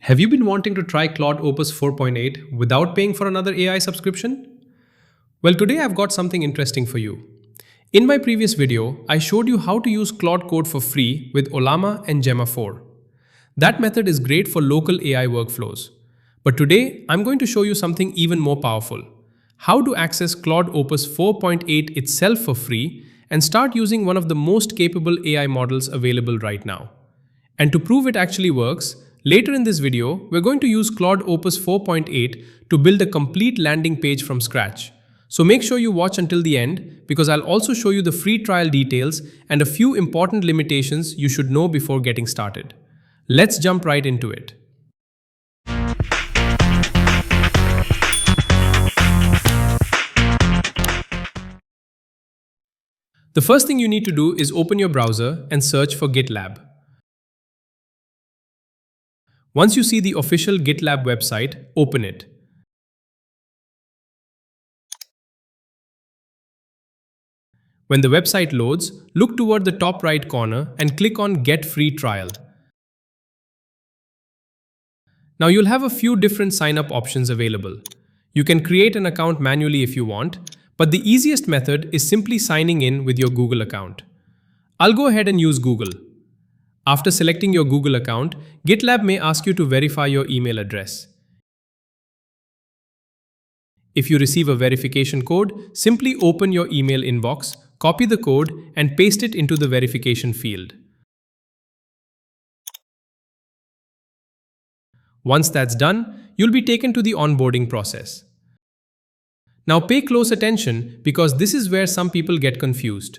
Have you been wanting to try Claude Opus 4.8 without paying for another AI subscription? Well, today I've got something interesting for you. In my previous video, I showed you how to use Claude Code for free with Ollama and Gemma 4. That method is great for local AI workflows. But today, I'm going to show you something even more powerful. How to access Claude Opus 4.8 itself for free and start using one of the most capable AI models available right now. And to prove it actually works, later in this video, we're going to use Claude Opus 4.8 to build a complete landing page from scratch. So make sure you watch until the end because I'll also show you the free trial details and a few important limitations you should know before getting started. Let's jump right into it. The first thing you need to do is open your browser and search for GitLab. Once you see the official GitLab website, open it. When the website loads, look toward the top right corner and click on Get Free Trial. Now you'll have a few different sign-up options available. You can create an account manually if you want, but the easiest method is simply signing in with your Google account. I'll go ahead and use Google. After selecting your Google account, GitLab may ask you to verify your email address. If you receive a verification code, simply open your email inbox, copy the code, and paste it into the verification field. Once that's done, you'll be taken to the onboarding process. Now pay close attention because this is where some people get confused.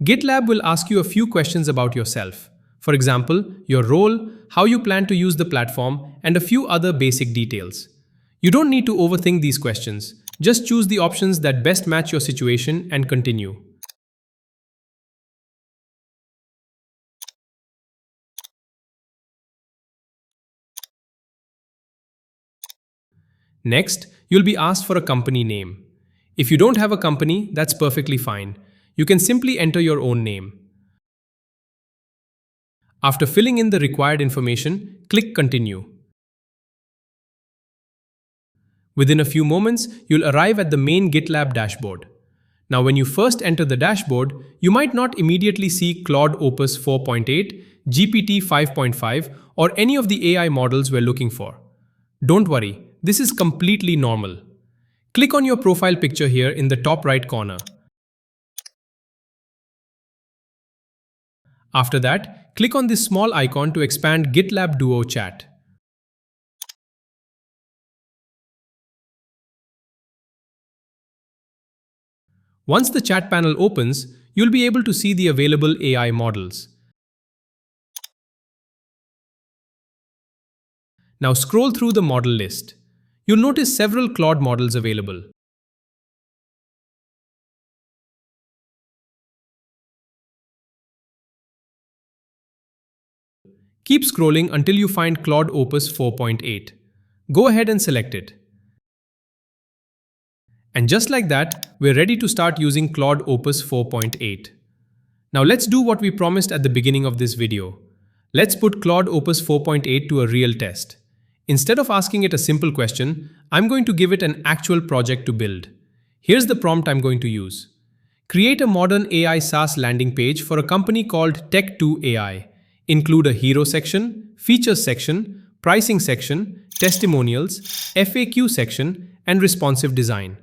GitLab will ask you a few questions about yourself. For example, your role, how you plan to use the platform, and a few other basic details. You don't need to overthink these questions. Just choose the options that best match your situation and continue. Next, you'll be asked for a company name. If you don't have a company, that's perfectly fine. You can simply enter your own name. After filling in the required information, click Continue. Within a few moments, you'll arrive at the main GitLab dashboard. Now, when you first enter the dashboard, you might not immediately see Claude Opus 4.8, GPT-5.5, or any of the AI models we're looking for. Don't worry, this is completely normal. Click on your profile picture here in the top right corner. After that, click on this small icon to expand GitLab Duo chat. Once the chat panel opens, you'll be able to see the available AI models. Now scroll through the model list. You'll notice several Claude models available. Keep scrolling until you find Claude Opus 4.8. Go ahead and select it. And just like that, we're ready to start using Claude Opus 4.8. Now let's do what we promised at the beginning of this video. Let's put Claude Opus 4.8 to a real test. Instead of asking it a simple question, I'm going to give it an actual project to build. Here's the prompt I'm going to use. Create a modern AI SaaS landing page for a company called Tech2 AI. Include a hero section, features section, pricing section, testimonials, FAQ section, and responsive design.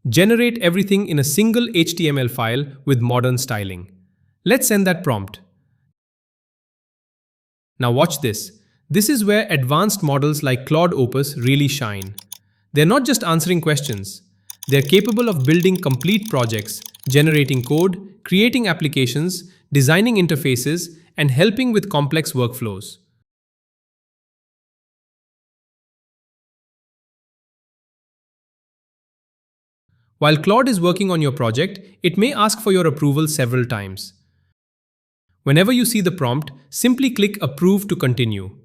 Generate everything in a single HTML file with modern styling. Let's send that prompt. Now watch this. This is where advanced models like Claude Opus really shine. They're not just answering questions. They're capable of building complete projects, generating code, creating applications, designing interfaces, and helping with complex workflows. While Claude is working on your project, it may ask for your approval several times. Whenever you see the prompt, simply click Approve to continue.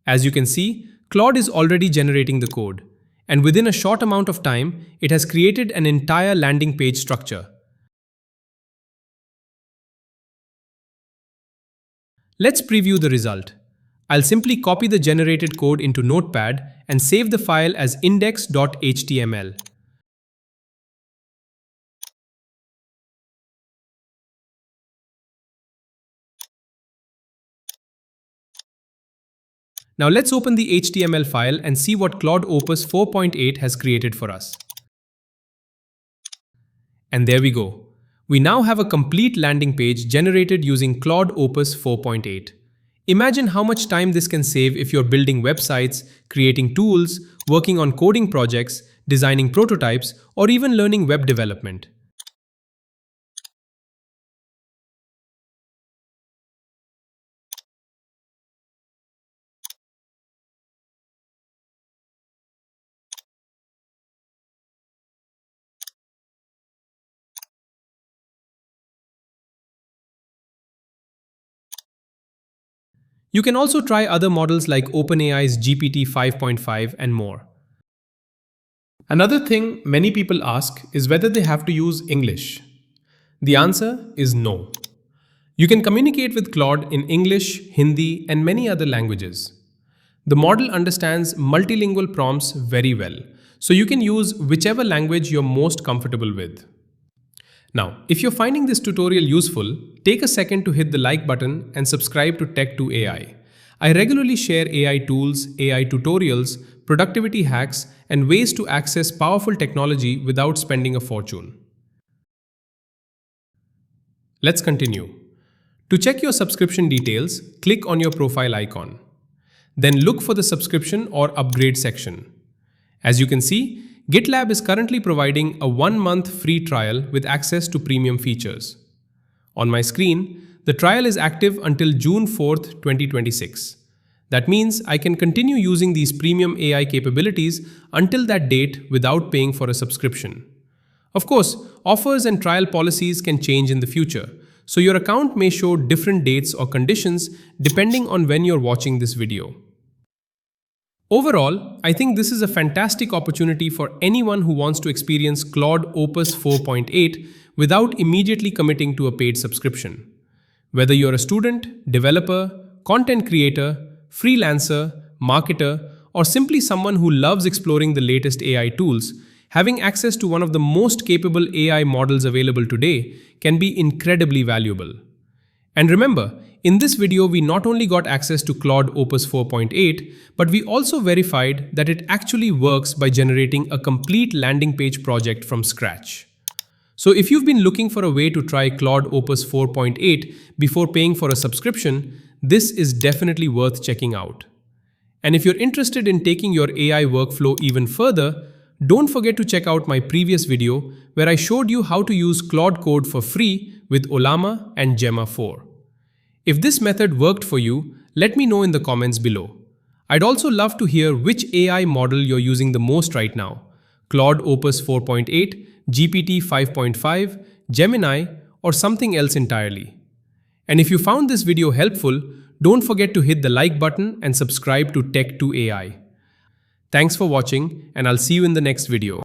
As you can see, Claude is already generating the code, and within a short amount of time, it has created an entire landing page structure. Let's preview the result. I'll simply copy the generated code into Notepad and save the file as index.html. Now let's open the HTML file and see what Claude Opus 4.8 has created for us. And there we go. We now have a complete landing page generated using Claude Opus 4.8. Imagine how much time this can save if you're building websites, creating tools, working on coding projects, designing prototypes, or even learning web development. You can also try other models like OpenAI's GPT-5.5 and more. Another thing many people ask is whether they have to use English. The answer is no. You can communicate with Claude in English, Hindi, and many other languages. The model understands multilingual prompts very well, so you can use whichever language you're most comfortable with. Now, if you're finding this tutorial useful, take a second to hit the like button and subscribe to Tech2 AI. I regularly share AI tools, AI tutorials, productivity hacks, and ways to access powerful technology without spending a fortune. Let's continue. To check your subscription details, click on your profile icon. Then look for the subscription or upgrade section. As you can see, GitLab is currently providing a 1-month free trial with access to premium features. On my screen, the trial is active until June 4th, 2026. That means I can continue using these premium AI capabilities until that date without paying for a subscription. Of course, offers and trial policies can change in the future, so your account may show different dates or conditions depending on when you're watching this video. Overall, I think this is a fantastic opportunity for anyone who wants to experience Claude Opus 4.8 without immediately committing to a paid subscription. Whether you're a student, developer, content creator, freelancer, marketer, or simply someone who loves exploring the latest AI tools, having access to one of the most capable AI models available today can be incredibly valuable. And remember, in this video we not only got access to Claude Opus 4.8, but we also verified that it actually works by generating a complete landing page project from scratch. So if you've been looking for a way to try Claude Opus 4.8 before paying for a subscription, this is definitely worth checking out. And if you're interested in taking your AI workflow even further, don't forget to check out my previous video where I showed you how to use Claude Code for free with Ollama and Gemma 4. If this method worked for you, let me know in the comments below. I'd also love to hear which AI model you're using the most right now: Claude Opus 4.8, GPT 5.5, Gemini, or something else entirely. And if you found this video helpful, don't forget to hit the like button and subscribe to Tech2 AI. Thanks for watching, and I'll see you in the next video.